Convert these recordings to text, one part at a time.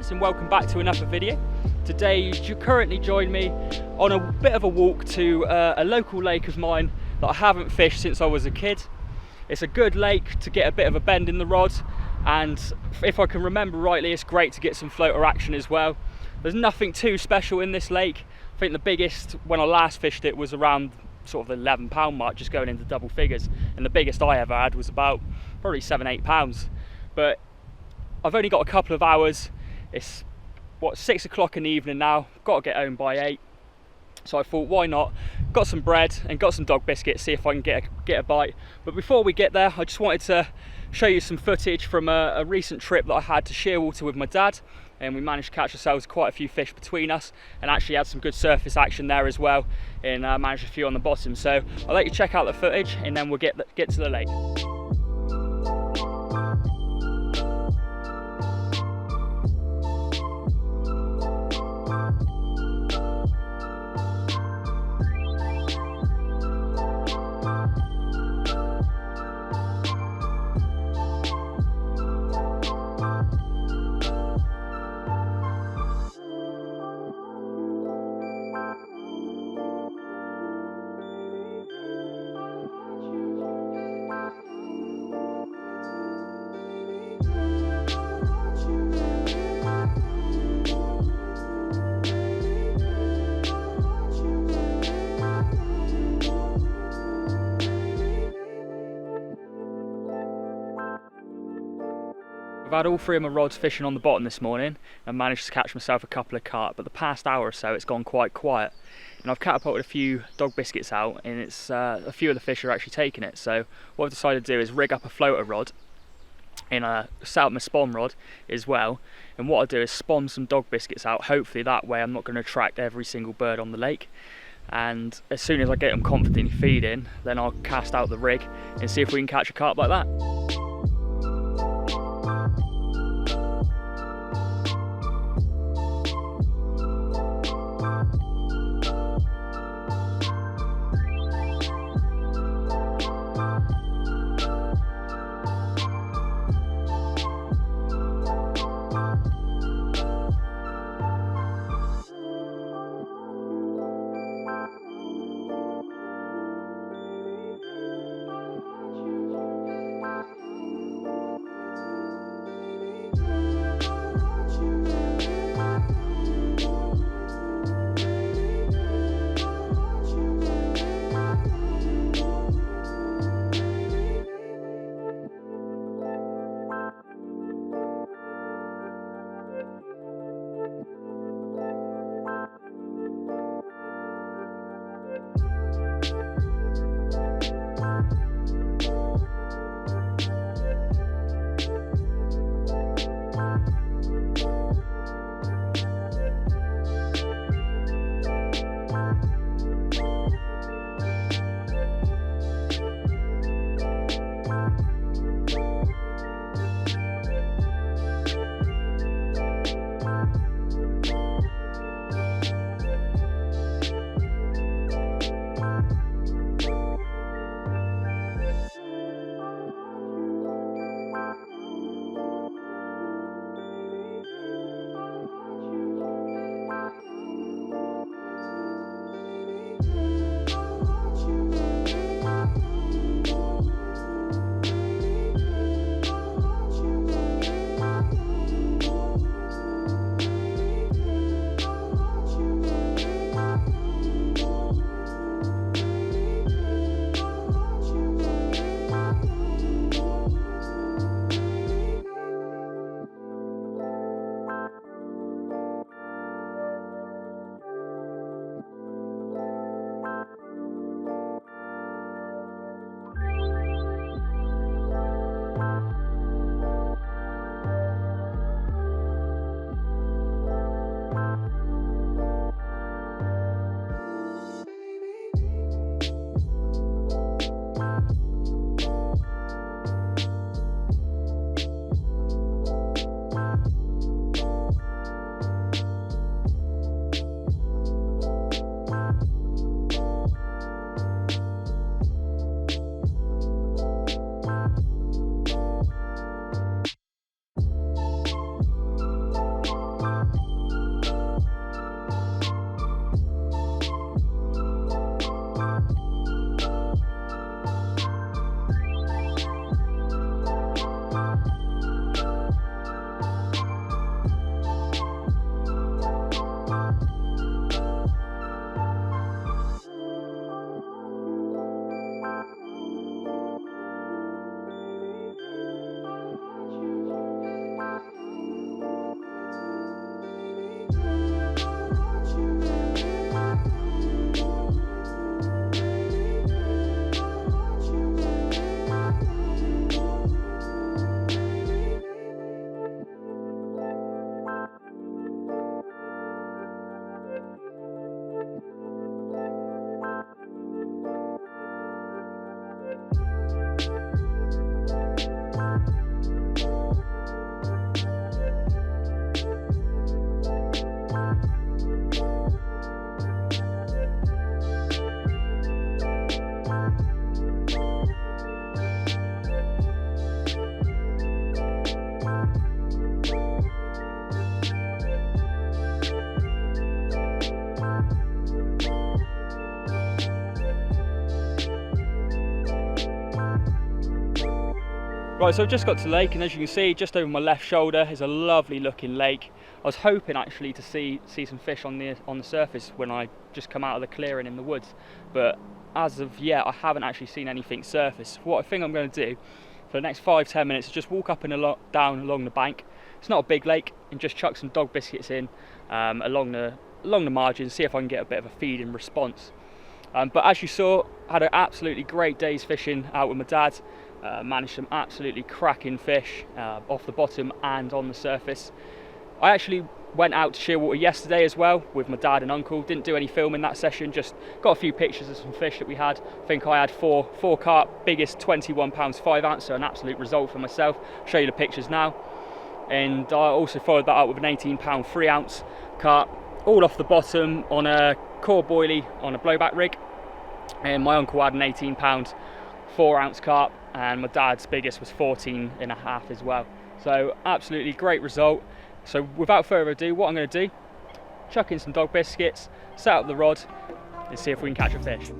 gents, and welcome back to another video. Today you currently join me on a bit of a walk to a local lake of mine that I haven't fished since I was a kid. It's a good lake to get a bit of a bend in the rod, and if I can remember rightly, it's great to get some floater action as well. There's nothing too special in this lake. I think the biggest when I last fished it was around sort of the 11 pound mark, just going into double figures, and the biggest I ever had was about probably 7-8 pounds. But I've only got a couple of hours. It's what, 6 o'clock in the evening now. Got to get home by 8, so I thought, why not? Got some bread and got some dog biscuits, see if I can get a bite. But before we get there, I just wanted to show you some footage from a recent trip that I had to Shearwater with my dad, and we managed to catch ourselves quite a few fish between us, and actually had some good surface action there as well, and managed a few on the bottom. So I'll let you check out the footage, and then we'll get to the lake. I've had all three of my rods fishing on the bottom this morning and managed to catch myself a couple of carp, but the past hour or so it's gone quite quiet, and I've catapulted a few dog biscuits out, and it's a few of the fish are actually taking it. So what I've decided to do is rig up a floater rod and set up my spawn rod as well, and what I'll do is spawn some dog biscuits out. Hopefully that way I'm not going to attract every single bird on the lake, and as soon as I get them confidently feeding, then I'll cast out the rig and see if we can catch a carp like that. Right, so I've just got to the lake, and as you can see, just over my left shoulder is a lovely looking lake. I was hoping actually to see some fish on the surface when I just come out of the clearing in the woods, but as of yet I haven't actually seen anything surface. What I think I'm going to do for the next 5-10 minutes is just walk up and down along the bank. It's not a big lake, and just chuck some dog biscuits in along the margin, see if I can get a bit of a feeding response. But as you saw, I had an absolutely great day's fishing out with my dad. Managed some absolutely cracking fish off the bottom and on the surface. I actually went out to Shearwater yesterday as well with my dad and uncle. Didn't do any filming that session, just got a few pictures of some fish that we had. I think I had four carp, biggest 21 pounds 5 ounce, so an absolute result for myself. I'll show you the pictures now. And I also followed that up with an 18 pound 3 ounce carp, all off the bottom on a core boilie on a blowback rig. And my uncle had an 18 pound 4 ounce carp, and my dad's biggest was 14.5 as well. So absolutely great result. So without further ado, what I'm going to do, chuck in some dog biscuits, set up the rod and see if we can catch a fish.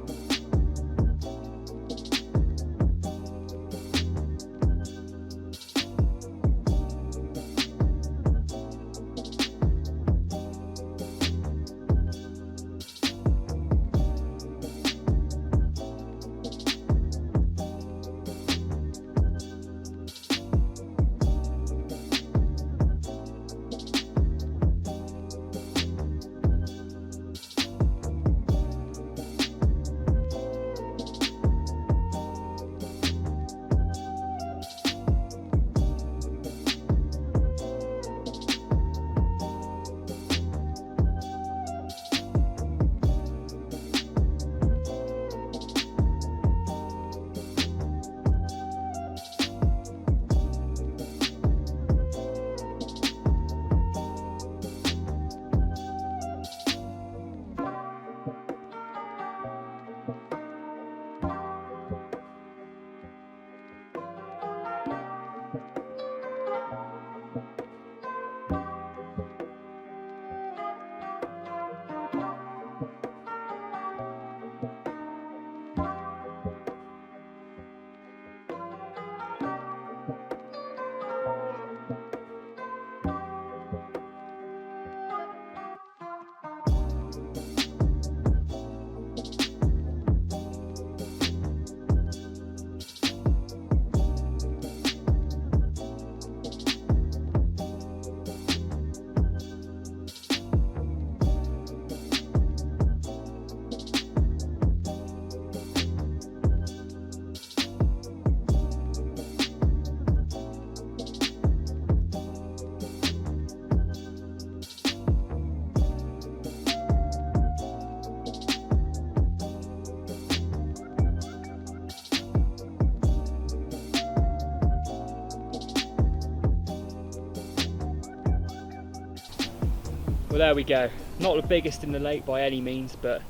Well, there we go. Not the biggest in the lake by any means, but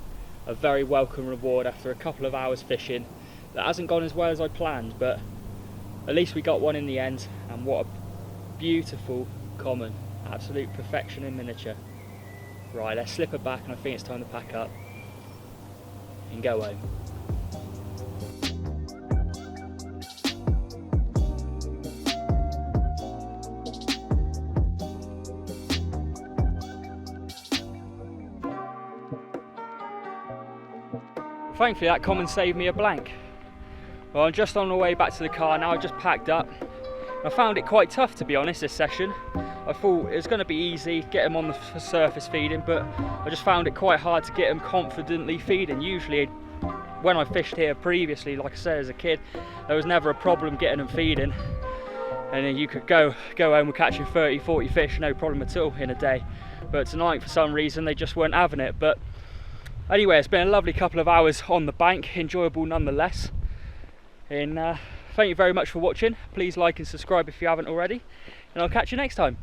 a very welcome reward after a couple of hours fishing. That hasn't gone as well as I planned, but at least we got one in the end, and what a beautiful common. Absolute perfection in miniature. Right, let's slip it back, and I think it's time to pack up and go home. Thankfully that common saved me a blank. Well, I'm just on the way back to the car now. I just packed up. I found it quite tough, to be honest, this session. I thought it was going to be easy, get them on the surface feeding, but I just found it quite hard to get them confidently feeding. Usually when I fished here previously, like I said, as a kid, there was never a problem getting them feeding, and then you could go home with catching 30-40 fish, no problem at all in a day. But tonight, for some reason, they just weren't having it. But anyway, it's been a lovely couple of hours on the bank, enjoyable nonetheless. And thank you very much for watching. Please like and subscribe if you haven't already, and I'll catch you next time.